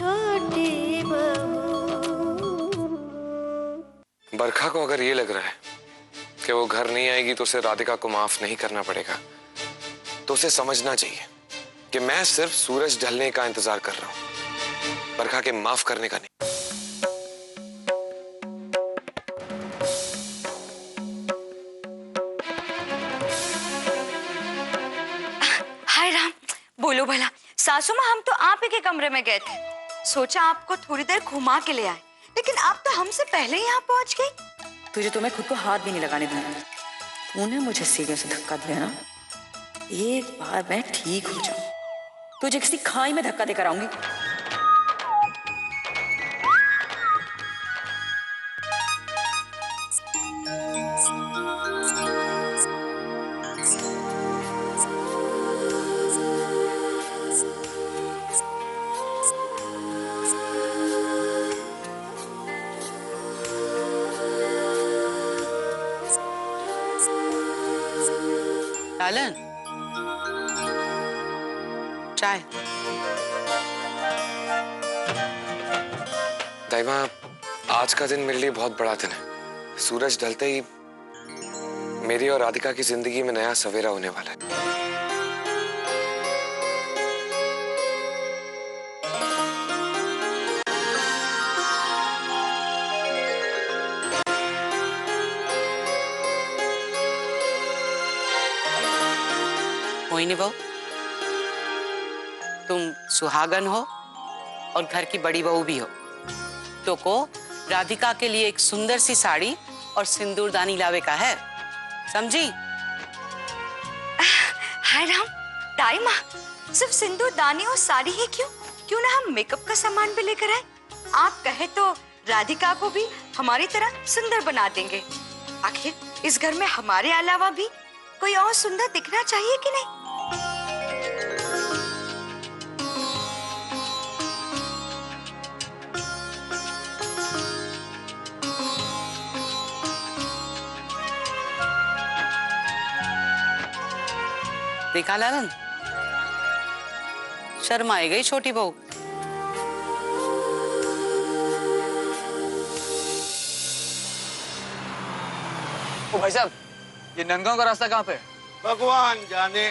छोटी बरखा को अगर ये लग रहा है कि वो घर नहीं आएगी तो उसे राधिका को माफ नहीं करना पड़ेगा, तो उसे समझना चाहिए कि मैं सिर्फ सूरज ढलने का इंतजार कर रहा हूं, बरखा के माफ करने का नहीं। हाय राम, बोलो भला। सासू माँ, हम तो आप ही के कमरे में गए थे, सोचा आपको थोड़ी देर घुमा के ले आए, लेकिन आप तो हमसे पहले ही यहाँ पहुँच गई। तुझे तो मैं खुद को हाथ भी नहीं लगाने दूंगी। तूने मुझे सीधे से धक्का दिया ना, एक बार मैं ठीक हो जाऊं तुझे किसी खाई में धक्का देकर आऊंगी। लालन, चाय। दाई माँ, आज का दिन मेरे लिए बहुत बड़ा दिन है। सूरज ढलते ही मेरी और राधिका की जिंदगी में नया सवेरा होने वाला है। कोई नहीं बहू, तुम सुहागन हो और घर की बड़ी बहू भी हो, तो को राधिका के लिए एक सुंदर सी साड़ी और सिंदूरदानी लावे का है, समझी? हाय राम, दाई माँ, सिर्फ सिंदूरदानी और साड़ी ही क्यों? क्यों ना हम मेकअप का सामान भी लेकर आए? आप कहे तो राधिका को भी हमारी तरह सुंदर बना देंगे। आखिर इस घर में हमारे अलावा भी कोई और सुंदर दिखना चाहिए कि नहीं? देखा लालन, शर्म आई गई छोटी बहू। ओ भाई साहब, ये नंदगांव का रास्ता कहाँ पे है? भगवान जाने।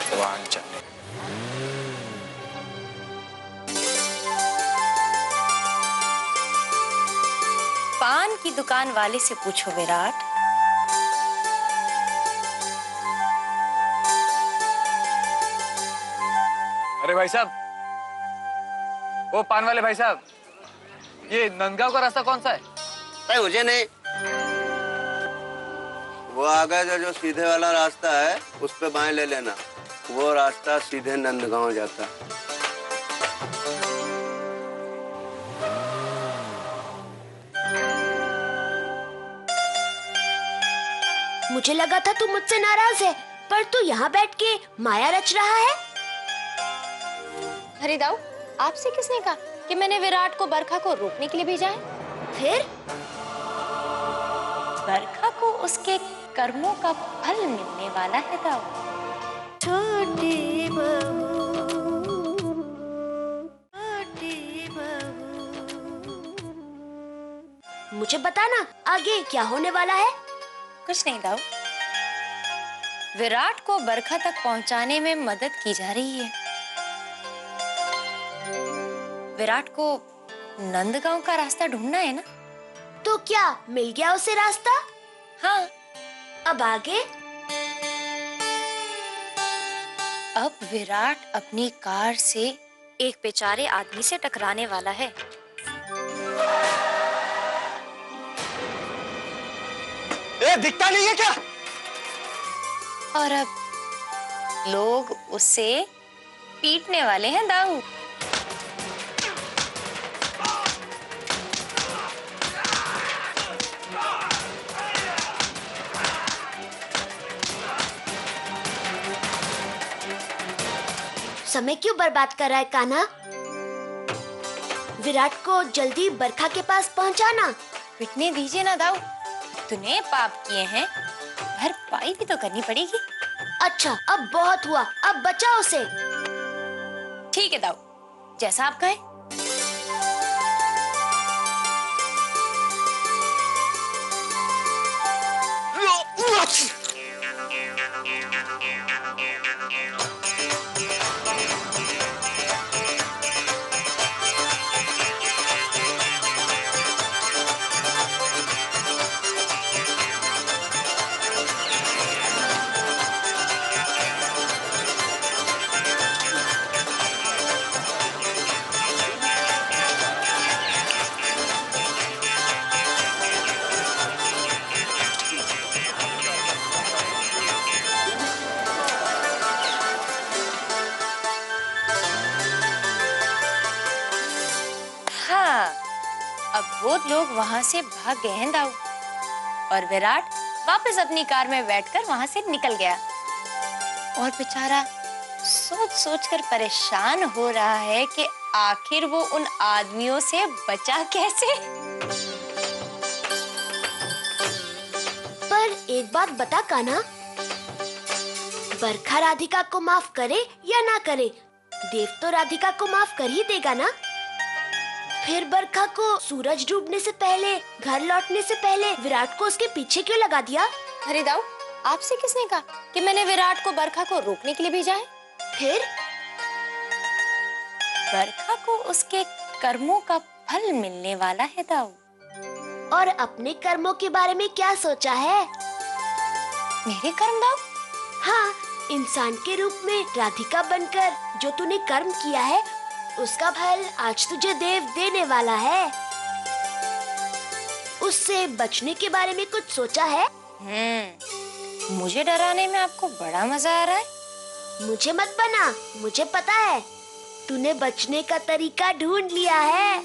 भगवान जाने। पान की दुकान वाले से पूछो विराट। अरे भाई साहब, वो पान वाले भाई साहब, ये नंदगांव का रास्ता कौन सा है? नहीं, मुझे नहीं। वो आगे जो सीधे वाला रास्ता है उस पे बाएं ले लेना, वो रास्ता सीधे नंदगांव जाता। मुझे लगा था तू मुझसे नाराज है, पर तू यहाँ बैठ के माया रच रहा है। अरे दाऊ, आपसे किसने कहा कि मैंने विराट को बरखा को रोकने के लिए भेजा है? फिर बरखा को उसके कर्मों का फल मिलने वाला है दाऊ। छोटी मुझे बताना आगे क्या होने वाला है। कुछ नहीं दाऊ, विराट को बरखा तक पहुंचाने में मदद की जा रही है। विराट को नंदगांव का रास्ता ढूंढना है ना। तो क्या मिल गया उसे रास्ता? हाँ। अब आगे? अब विराट अपनी कार से एक बेचारे आदमी से टकराने वाला है। दिखता नहीं है क्या? और अब लोग उसे पीटने वाले हैं दाऊ। समय क्यों बर्बाद कर रहा है कान्हा? विराट को जल्दी बरखा के पास पहुंचाना। पिटने दीजिए ना दाऊ, इतने पाप किए हैं, भरपाई भी तो करनी पड़ेगी। अच्छा, अब बहुत हुआ, अब बचाओ उसे। ठीक है दाऊ, जैसा आप कहें। अब वो लोग वहां से भाग गए हैं दाऊ, और विराट वापस अपनी कार में बैठकर वहां से निकल गया। और बेचारा सोच सोच कर परेशान हो रहा है कि आखिर वो उन आदमियों से बचा कैसे। पर एक बात बता कान्हा, बरखा राधिका को माफ करे या ना करे, देव तो राधिका को माफ कर ही देगा ना। फिर बरखा को सूरज डूबने से पहले, घर लौटने से पहले विराट को उसके पीछे क्यों लगा दिया? अरे दाऊ, आपसे किसने कहा कि मैंने विराट को बरखा को रोकने के लिए भेजा है? फिर बरखा को उसके कर्मों का फल मिलने वाला है दाऊ। और अपने कर्मों के बारे में क्या सोचा है? मेरे कर्म दाऊ? हाँ, इंसान के रूप में राधिका बनकर जो तूने कर्म किया है, उसका फल आज तुझे देव देने वाला है। उससे बचने के बारे में कुछ सोचा है? मुझे डराने में आपको बड़ा मजा आ रहा है। मुझे मत बना, मुझे पता है तूने बचने का तरीका ढूंढ लिया है।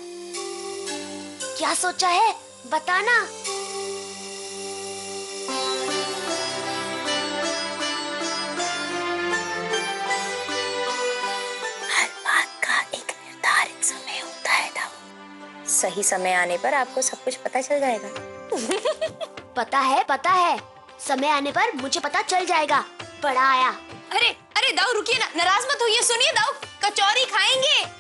क्या सोचा है बताना। सही समय आने पर आपको सब कुछ पता चल जाएगा। पता है, समय आने पर मुझे पता चल जाएगा। बड़ा आया। अरे अरे दाऊ रुकिए ना, नाराज मत होइए। सुनिए दाऊ, कचौरी खाएंगे।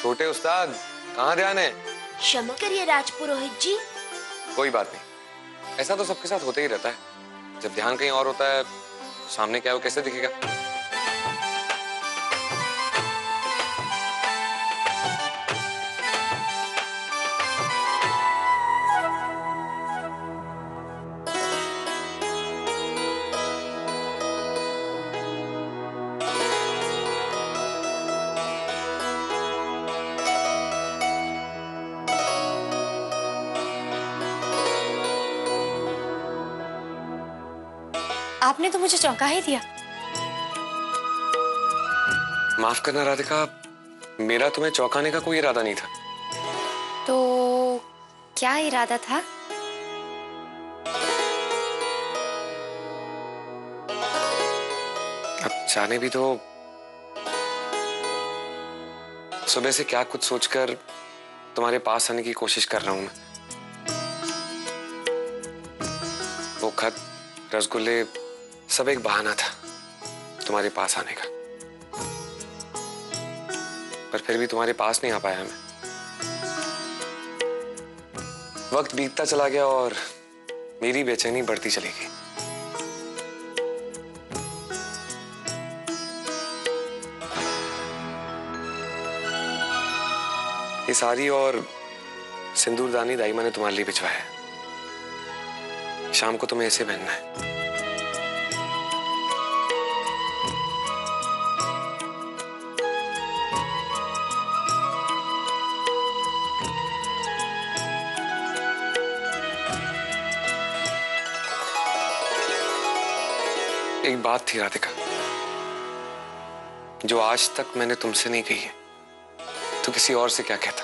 छोटे उस्ताद, कहाँ ध्यान है? क्षमा करिए राजपुरोहित जी। कोई बात नहीं, ऐसा तो सबके साथ होता ही रहता है। जब ध्यान कहीं और होता है, सामने क्या है वो कैसे दिखेगा? आपने तो मुझे चौंका ही दिया। माफ करना राधिका, मेरा तुम्हें चौंकाने का कोई इरादा नहीं था। तो क्या इरादा था? अब जाने भी तो। सुबह से क्या कुछ सोचकर तुम्हारे पास आने की कोशिश कर रहा हूं मैं। वो खत, रसगुल्ले, सब एक बहाना था तुम्हारे पास आने का। पर फिर भी तुम्हारे पास नहीं आ पाया मैं। वक्त बीतता चला गया और मेरी बेचैनी बढ़ती चली गई। ये साड़ी और सिंदूरदानी दाईमा ने तुम्हारे लिए भिजवाया है। शाम को तुम्हें ऐसे पहनना है। एक बात थी राधिका, जो आज तक मैंने तुमसे नहीं कही है, तो किसी और से क्या कहता।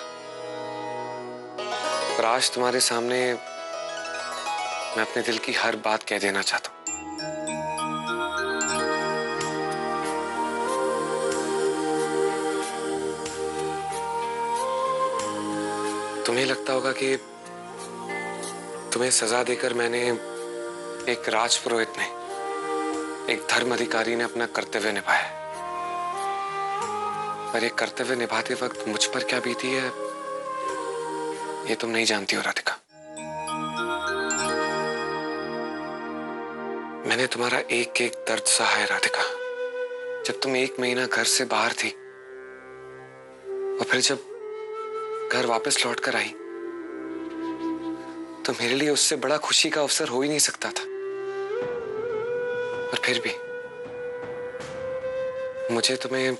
पर आज तुम्हारे सामने मैं अपने दिल की हर बात कह देना चाहता हूं। तुम्हें लगता होगा कि तुम्हें सजा देकर मैंने, एक राजपुरोहित ने, एक धर्म अधिकारी ने अपना कर्तव्य निभाया, पर ये कर्तव्य निभाते वक्त मुझ पर क्या बीती है ये तुम नहीं जानती हो राधिका। मैंने तुम्हारा एक एक दर्द सहा है राधिका। जब तुम 1 महीना घर से बाहर थी और फिर जब घर वापस लौट कर आई, तो मेरे लिए उससे बड़ा खुशी का अवसर हो ही नहीं सकता था। और फिर भी मुझे तुम्हें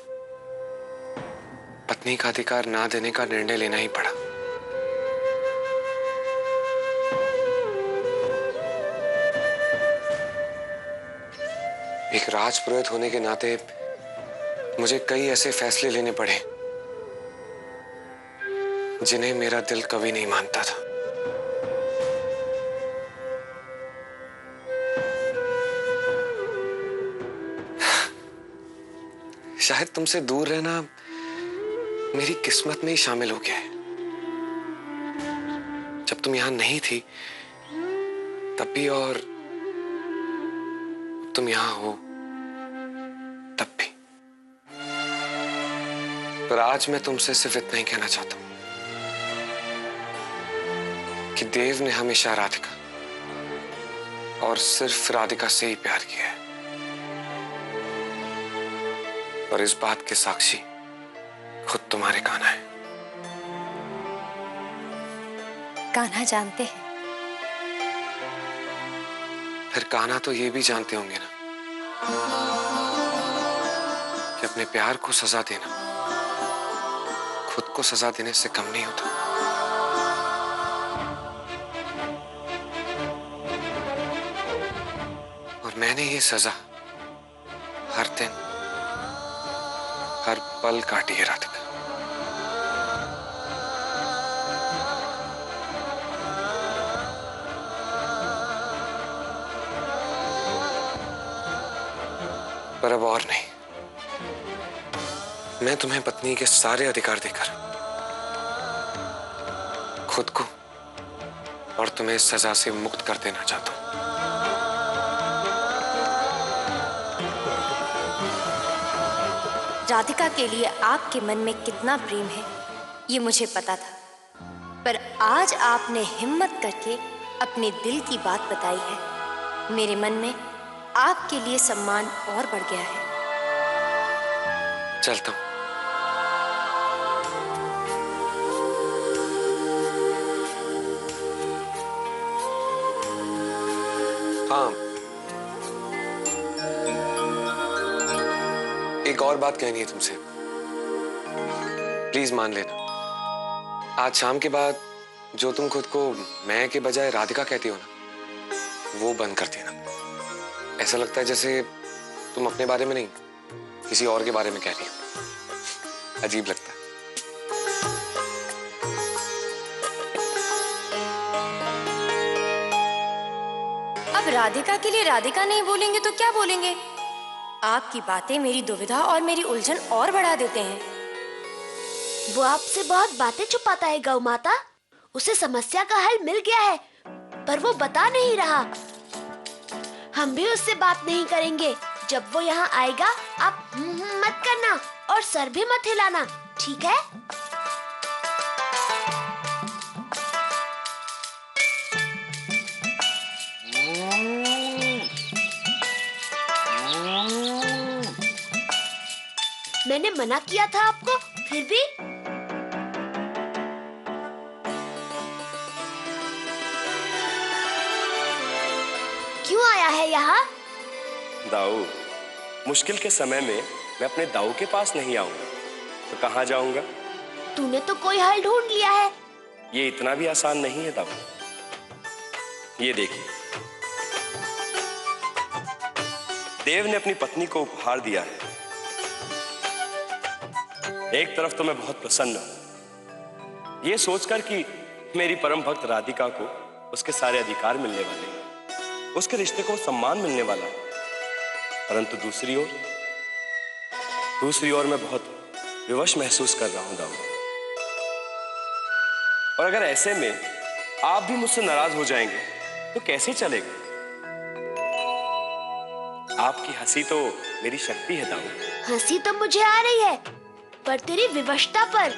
पत्नी का अधिकार ना देने का निर्णय लेना ही पड़ा। एक राजपुरोहित होने के नाते मुझे कई ऐसे फैसले लेने पड़े जिन्हें मेरा दिल कभी नहीं मानता था। शायद तुमसे दूर रहना मेरी किस्मत में ही शामिल हो गया है। जब तुम यहां नहीं थी तब भी, और तुम यहां हो तब भी। पर आज मैं तुमसे सिर्फ इतना ही कहना चाहता हूं कि देव ने हमेशा राधिका, और सिर्फ राधिका से ही प्यार किया है। और इस बात के साक्षी खुद तुम्हारे कान्हा है। कान्हा जानते हैं? फिर कान्हा तो ये भी जानते होंगे ना कि अपने प्यार को सजा देना खुद को सजा देने से कम नहीं होता। और मैंने ये सजा हर दिन, हर पल काटी है राधिका। पर अब और नहीं। मैं तुम्हें पत्नी के सारे अधिकार देकर खुद को और तुम्हें सजा से मुक्त कर देना चाहता हूं। राधिका के लिए आपके मन में कितना प्रेम है ये मुझे पता था, पर आज आपने हिम्मत करके अपने दिल की बात बताई है। मेरे मन में आपके लिए सम्मान और बढ़ गया है। चलता हूं। हाँ, एक और बात कहनी है तुमसे, प्लीज मान लेना। आज शाम के बाद जो तुम खुद को मैं के बजाय राधिका कहती हो ना, वो बंद कर देना। ऐसा लगता है जैसे तुम अपने बारे में नहीं किसी और के बारे में कह रही हो। अजीब लगता है। अब राधिका के लिए राधिका नहीं बोलेंगे तो क्या बोलेंगे? आपकी बातें मेरी दुविधा और मेरी उलझन और बढ़ा देते हैं। वो आपसे बहुत बातें छुपाता है गौ माता। उसे समस्या का हल मिल गया है, पर वो बता नहीं रहा। हम भी उससे बात नहीं करेंगे। जब वो यहाँ आएगा आप मत करना और सर भी मत हिलाना, ठीक है? मैंने मना किया था आपको, फिर भी क्यों आया है यहाँ? दाऊ, मुश्किल के समय में मैं अपने दाऊ के पास नहीं आऊंगा तो कहाँ जाऊंगा? तूने तो कोई हल ढूंढ लिया है। ये इतना भी आसान नहीं है दाऊ। ये देखिए, देव ने अपनी पत्नी को उपहार दिया है। एक तरफ तो मैं बहुत प्रसन्न हूं, यह सोचकर कि मेरी परम भक्त राधिका को उसके सारे अधिकार मिलने वाले हैं, उसके रिश्ते को सम्मान मिलने वाला है। परंतु दूसरी ओर मैं बहुत विवश महसूस कर रहा हूं दाऊ। और अगर ऐसे में आप भी मुझसे नाराज हो जाएंगे तो कैसे चलेगा? आपकी हंसी तो मेरी शक्ति है दाऊ। हंसी तो मुझे आ रही है, पर तेरी विवशता पर।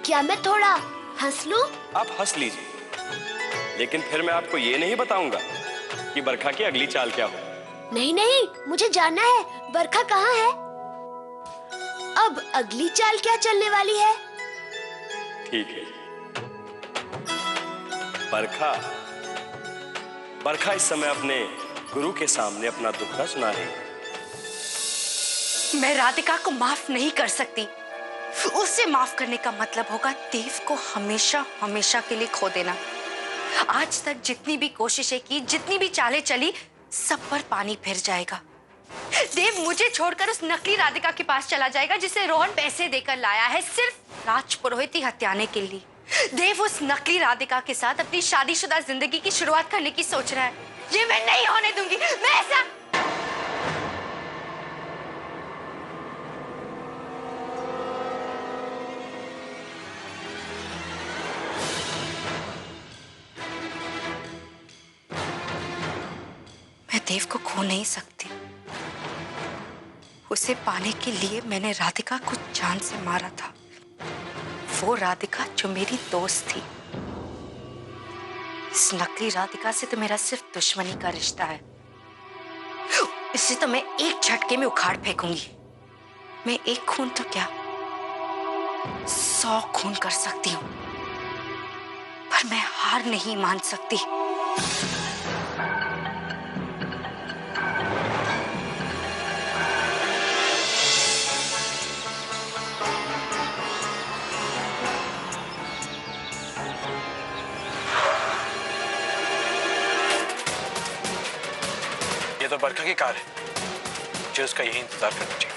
क्या मैं थोड़ा हंस लूं? आप हंस लीजिए, लेकिन फिर मैं आपको ये नहीं बताऊंगा कि बरखा की अगली चाल क्या हो। नहीं नहीं, मुझे जानना है बरखा कहाँ है। अब अगली चाल क्या चलने वाली है? ठीक है, बरखा इस समय अपने गुरु के सामने अपना दुखड़ा सुना रही है। मैं राधिका को माफ नहीं कर सकती। उसे माफ करने का मतलब होगा देव को हमेशा हमेशा के लिए खो देना। आज तक जितनी भी कोशिशें की, जितनी भी चालें चली, सब पर पानी फिर जाएगा। देव मुझे छोड़कर उस नकली राधिका के पास चला जाएगा जिसे रोहन पैसे देकर लाया है सिर्फ राजपुरोहित ही हत्याने के लिए। देव उस नकली राधिका के साथ अपनी शादीशुदा जिंदगी की शुरुआत करने की सोच रहा है। ये मैं नहीं होने दूंगी। मैं ऐसा मैं देव को खो नहीं सकती। उसे पाने के लिए मैंने राधिका को जान से मारा था। वो राधिका जो मेरी दोस्त थी। इस नकली राधिका से तो मेरा सिर्फ दुश्मनी का रिश्ता है। इसे तो मैं एक झटके में उखाड़ फेंकूंगी। मैं एक खून तो क्या 100 खून कर सकती हूं, पर मैं हार नहीं मान सकती। ये तो बरखा की कार है, मुझे उसका यही इंतजार करना चाहिए।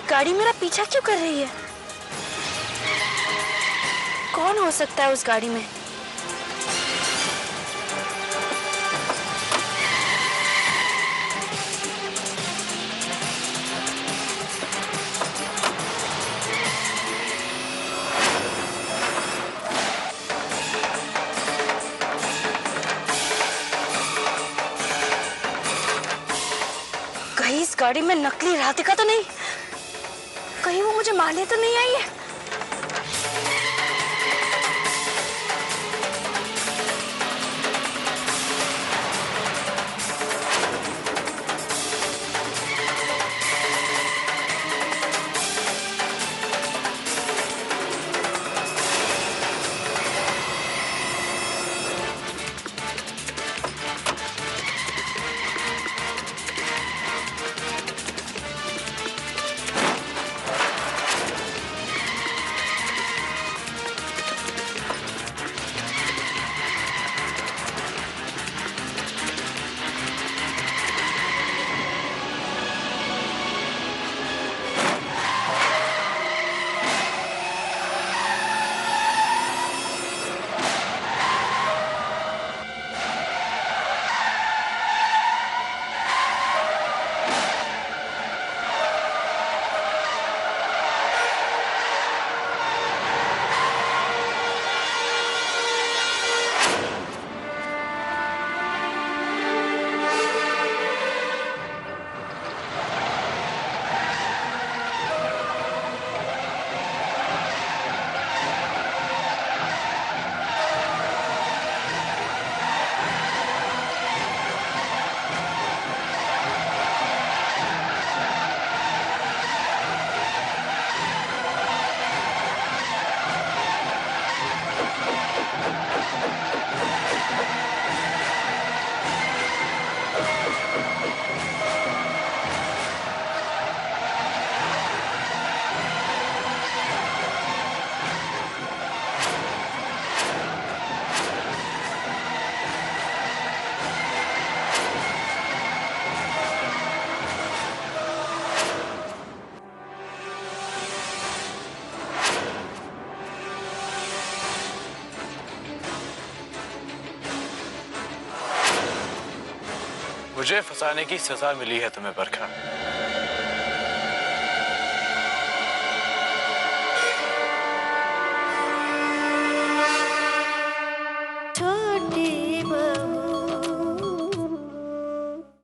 गाड़ी मेरा पीछा क्यों कर रही है? कौन हो सकता है उस गाड़ी में? कहीं इस गाड़ी में नकली राधिका तो नहीं? कहीं वो मुझे मारने तो नहीं आई है? मुझे फंसाने की सजा मिली है तुम्हें बरखा।